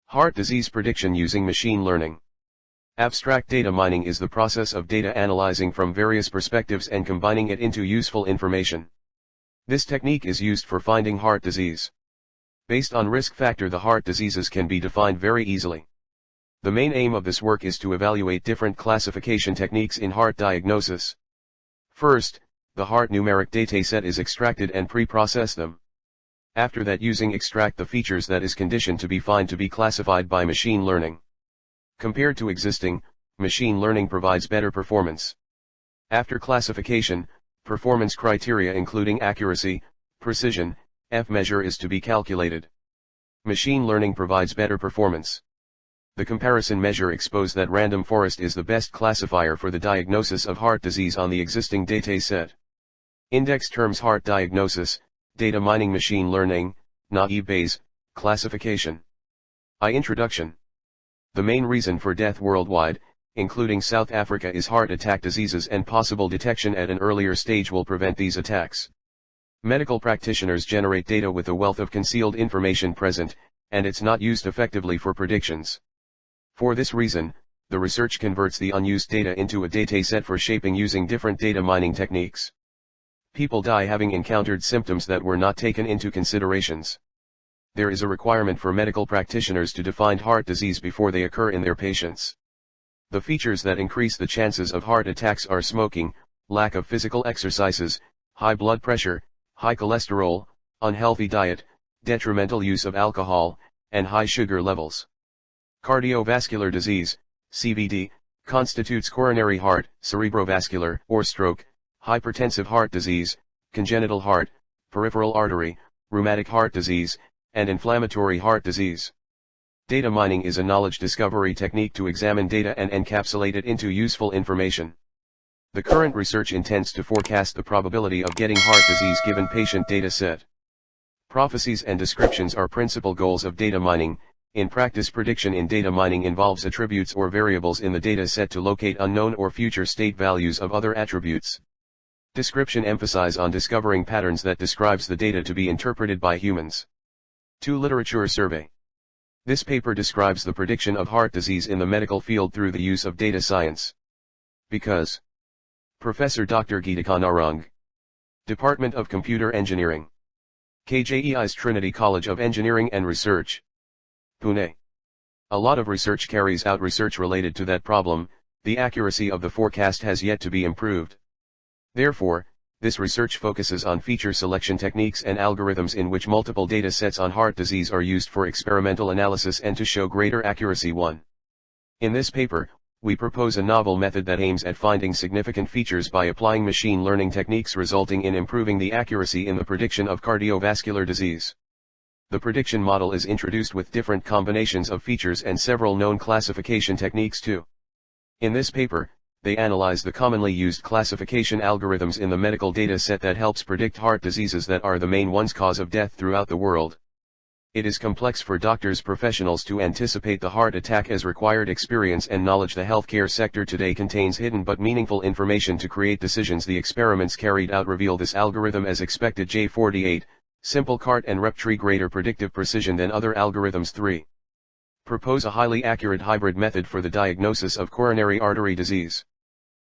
Heart disease prediction using machine learning. Abstract data mining is the process of data analyzing from various perspectives and combining it into useful information. This technique is used for finding heart disease. Based on risk factor, the heart diseases can be defined very easily. The main aim of this work is to evaluate different classification techniques in heart diagnosis. First, the heart numeric dataset is extracted and pre-process them. After that, using extract the features that is conditioned to be found to be classified by machine learning. Compared to existing, machine learning provides better performance. After classification, performance criteria including accuracy, precision, F-measure is to be calculated. Machine learning provides better performance. The comparison measure exposes that random forest is the best classifier for the diagnosis of heart disease on the existing dataset. Index terms heart diagnosis, data mining machine learning, naive Bayes, classification. Introduction. The main reason for death worldwide, including South Africa, is heart attack diseases, and possible detection at an earlier stage will prevent these attacks. Medical practitioners generate data with a wealth of concealed information present, and it's not used effectively for predictions. For this reason, the research converts the unused data into a dataset for shaping using different data mining techniques. People die having encountered symptoms that were not taken into considerations. There is a requirement for medical practitioners to define heart disease before they occur in their patients. The features that increase the chances of heart attacks are smoking, lack of physical exercises, high blood pressure, high cholesterol, unhealthy diet, detrimental use of alcohol, and high sugar levels. Cardiovascular disease, CVD, constitutes coronary heart, cerebrovascular, or stroke, hypertensive heart disease, congenital heart, peripheral artery, rheumatic heart disease, and inflammatory heart disease. Data mining is a knowledge discovery technique to examine data and encapsulate it into useful information. The current research intends to forecast the probability of getting heart disease given patient data set. Prophecies and descriptions are principal goals of data mining. In practice, prediction in data mining involves attributes or variables in the data set to locate unknown or future state values of other attributes. Description emphasizes on discovering patterns that describes the data to be interpreted by humans. 2. Literature survey. This paper describes the prediction of heart disease in the medical field through the use of data science. Because Professor Dr. Geetika Narang, Department of Computer Engineering, KJEI's Trinity College of Engineering and Research, Pune. A lot of research carries out research related to that problem. The accuracy of the forecast has yet to be improved. Therefore, this research focuses on feature selection techniques and algorithms in which multiple data sets on heart disease are used for experimental analysis and to show greater accuracy. 1. In this paper, we propose a novel method that aims at finding significant features by applying machine learning techniques, resulting in improving the accuracy in the prediction of cardiovascular disease. The prediction model is introduced with different combinations of features and several known classification techniques too. In this paper, they analyze the commonly used classification algorithms in the medical data set that helps predict heart diseases that are the main ones cause of death throughout the world. It is complex for doctors professionals to anticipate the heart attack, as required experience and knowledge. The healthcare sector today contains hidden but meaningful information to create decisions. The experiments carried out reveal this algorithm as expected. J48, simple CART and rep tree, greater predictive precision than other algorithms. 3. Propose a highly accurate hybrid method for the diagnosis of coronary artery disease.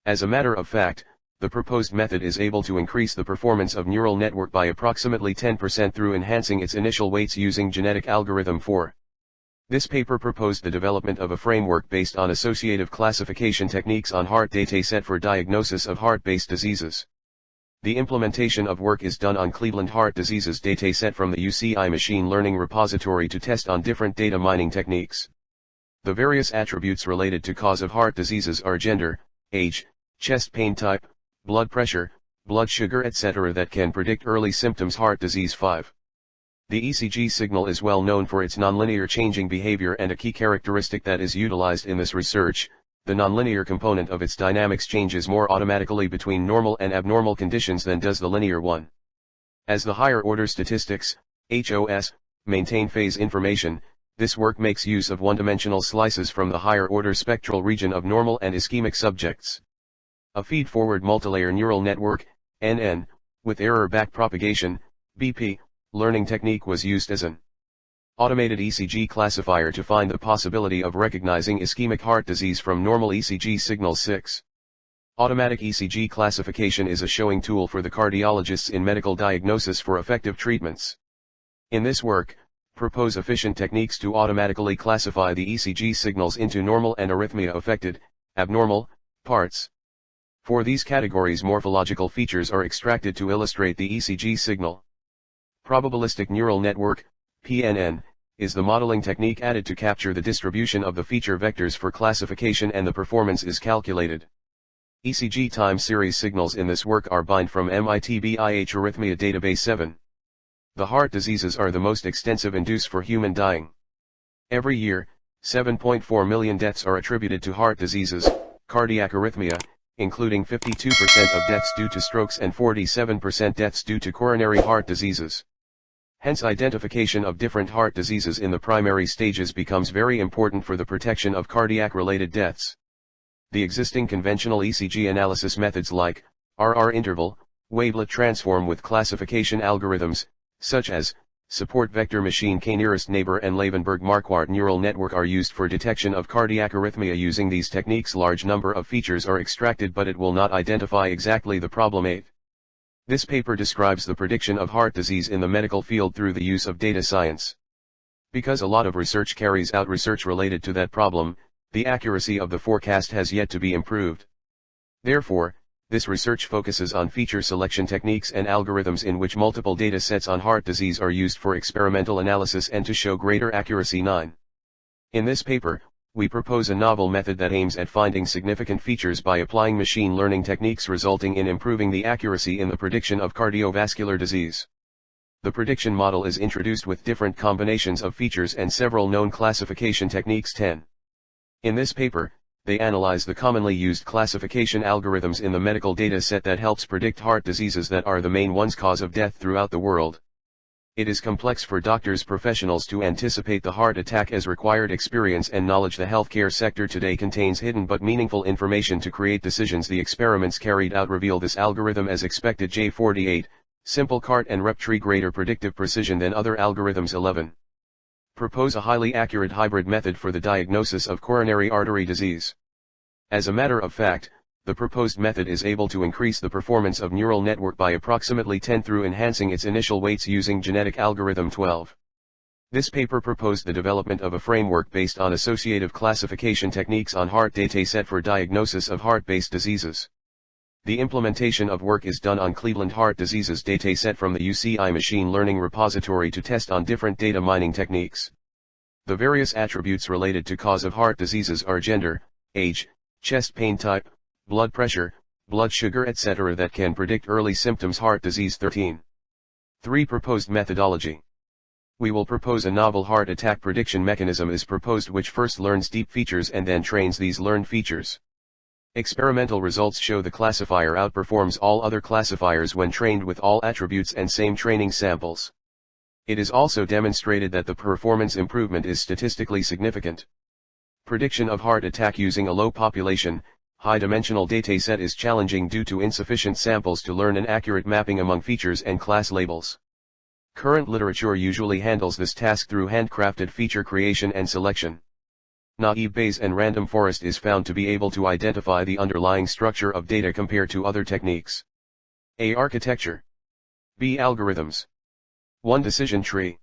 As a matter of fact, the proposed method is able to increase the performance of neural network by approximately 10% through enhancing its initial weights using genetic algorithm 4. This paper proposed the development of a framework based on associative classification techniques on heart dataset for diagnosis of heart-based diseases. The implementation of work is done on Cleveland heart diseases dataset from the UCI machine learning repository to test on different data mining techniques. The various attributes related to cause of heart diseases are gender, age, chest pain type, blood pressure, blood sugar, etc. that can predict early symptoms. Heart disease 5. The ECG signal is well known for its nonlinear changing behavior, and a key characteristic that is utilized in this research, the nonlinear component of its dynamics changes more automatically between normal and abnormal conditions than does the linear one. As the higher order statistics, HOS, maintain phase information, this work makes use of one-dimensional slices from the higher order spectral region of normal and ischemic subjects. A feed-forward multilayer neural network, NN, with error backpropagation, BP, learning technique was used as an Automated ECG classifier to find the possibility of recognizing ischemic heart disease from normal ECG signals. 6. Automatic ECG classification is a showing tool for the cardiologists in medical diagnosis for effective treatments. In this work, propose efficient techniques to automatically classify the ECG signals into normal and arrhythmia-affected, abnormal, parts. For these categories, morphological features are extracted to illustrate the ECG signal. Probabilistic neural network, PNN, is the modeling technique added to capture the distribution of the feature vectors for classification, and the performance is calculated. ECG time series signals in this work are bind from MITBIH Arrhythmia Database 7. The heart diseases are the most extensive induced for human dying. Every year, 7.4 million deaths are attributed to heart diseases, cardiac arrhythmia, including 52% of deaths due to strokes and 47% deaths due to coronary heart diseases. Hence, identification of different heart diseases in the primary stages becomes very important for the protection of cardiac-related deaths. The existing conventional ECG analysis methods like RR interval, wavelet transform with classification algorithms, such as support vector machine k-nearest neighbor and Levenberg-Marquardt neural network are used for detection of cardiac arrhythmia. Using these techniques, large number of features are extracted, but it will not identify exactly the problem. 8. This paper describes the prediction of heart disease in the medical field through the use of data science. Because a lot of research carries out research related to that problem, the accuracy of the forecast has yet to be improved. Therefore, this research focuses on feature selection techniques and algorithms in which multiple data sets on heart disease are used for experimental analysis and to show greater accuracy. 9. In this paper, we propose a novel method that aims at finding significant features by applying machine learning techniques, resulting in improving the accuracy in the prediction of cardiovascular disease. The prediction model is introduced with different combinations of features and several known classification techniques. 10. In this paper, they analyze the commonly used classification algorithms in the medical data set that helps predict heart diseases that are the main ones cause of death throughout the world. It is complex for doctors professionals to anticipate the heart attack, as required experience and knowledge. The healthcare sector today contains hidden but meaningful information to create decisions. The experiments carried out reveal this algorithm as expected. J48, simple CART and rep tree, greater predictive precision than other algorithms. 11. Propose a highly accurate hybrid method for the diagnosis of coronary artery disease. As a matter of fact, the proposed method is able to increase the performance of neural network by approximately 10 through enhancing its initial weights using genetic algorithm. 12. This paper proposed the development of a framework based on associative classification techniques on heart dataset for diagnosis of heart-based diseases. The implementation of work is done on Cleveland heart diseases dataset from the UCI machine learning repository to test on different data mining techniques. The various attributes related to cause of heart diseases are gender, age, chest pain type, blood pressure, blood sugar, etc. that can predict early symptoms. Heart disease. 13. 3. Proposed methodology. We will propose a novel heart attack prediction mechanism is proposed, which first learns deep features and then trains these learned features. Experimental results show the classifier outperforms all other classifiers when trained with all attributes and same training samples. It is also demonstrated that the performance improvement is statistically significant. Prediction of heart attack using a low population, high-dimensional dataset is challenging due to insufficient samples to learn an accurate mapping among features and class labels. Current literature usually handles this task through handcrafted feature creation and selection. Naive Bayes and random forest is found to be able to identify the underlying structure of data compared to other techniques. A. Architecture. B. Algorithms. 1. Decision tree.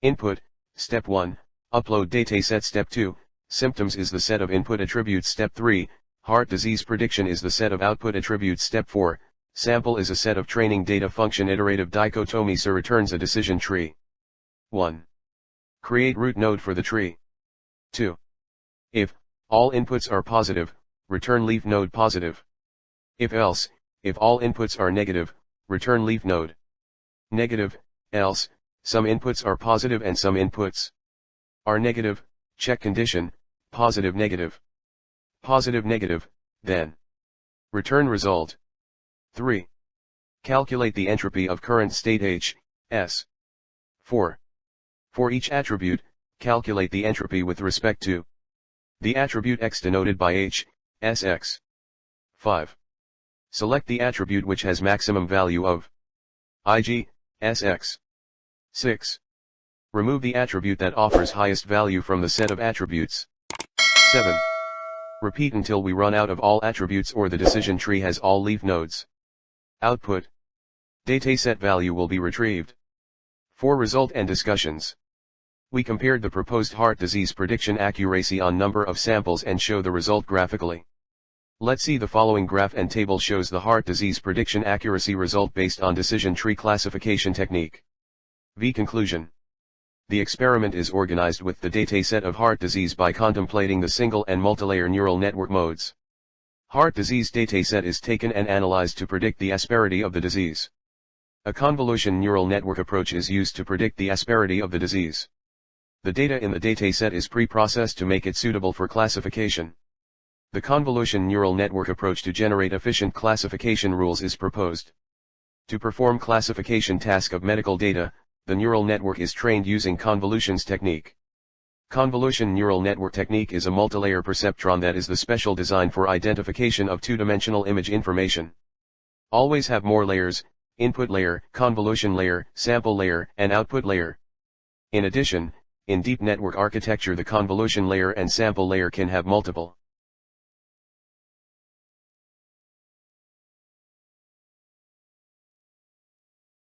Input, Step 1, upload dataset. Step 2, symptoms is the set of input attributes. Step 3, heart disease prediction is the set of output attributes. Step 4, sample is a set of training data. Function iterative dichotomy so returns a decision tree. 1. Create root node for the tree. 2. If all inputs are positive, return leaf node positive. If else, if all inputs are negative, return leaf node negative. Else, some inputs are positive and some inputs are negative, check condition, positive negative, then return result. 3. Calculate the entropy of current state H, S. 4. For each attribute, calculate the entropy with respect to the attribute X denoted by H, S X. 5. Select the attribute which has maximum value of Ig, Sx. 6. Remove the attribute that offers highest value from the set of attributes. 7. Repeat until we run out of all attributes or the decision tree has all leaf nodes. Output. Dataset value will be retrieved. For result and discussions. We compared the proposed heart disease prediction accuracy on number of samples and show the result graphically. Let's see the following graph and table shows the heart disease prediction accuracy result based on decision tree classification technique. V. Conclusion. The experiment is organized with the dataset of heart disease by contemplating the single and multilayer neural network modes. Heart disease dataset is taken and analyzed to predict the asperity of the disease. A convolution neural network approach is used to predict the asperity of the disease. The data in the dataset is pre-processed to make it suitable for classification. The convolution neural network approach to generate efficient classification rules is proposed. To perform classification task of medical data, the neural network is trained using convolutions technique. Convolution neural network technique is a multilayer perceptron that is the special design for identification of two-dimensional image information. Always have more layers: input layer, convolution layer, sample layer, and output layer. In addition, in deep network architecture the convolution layer and sample layer can have multiple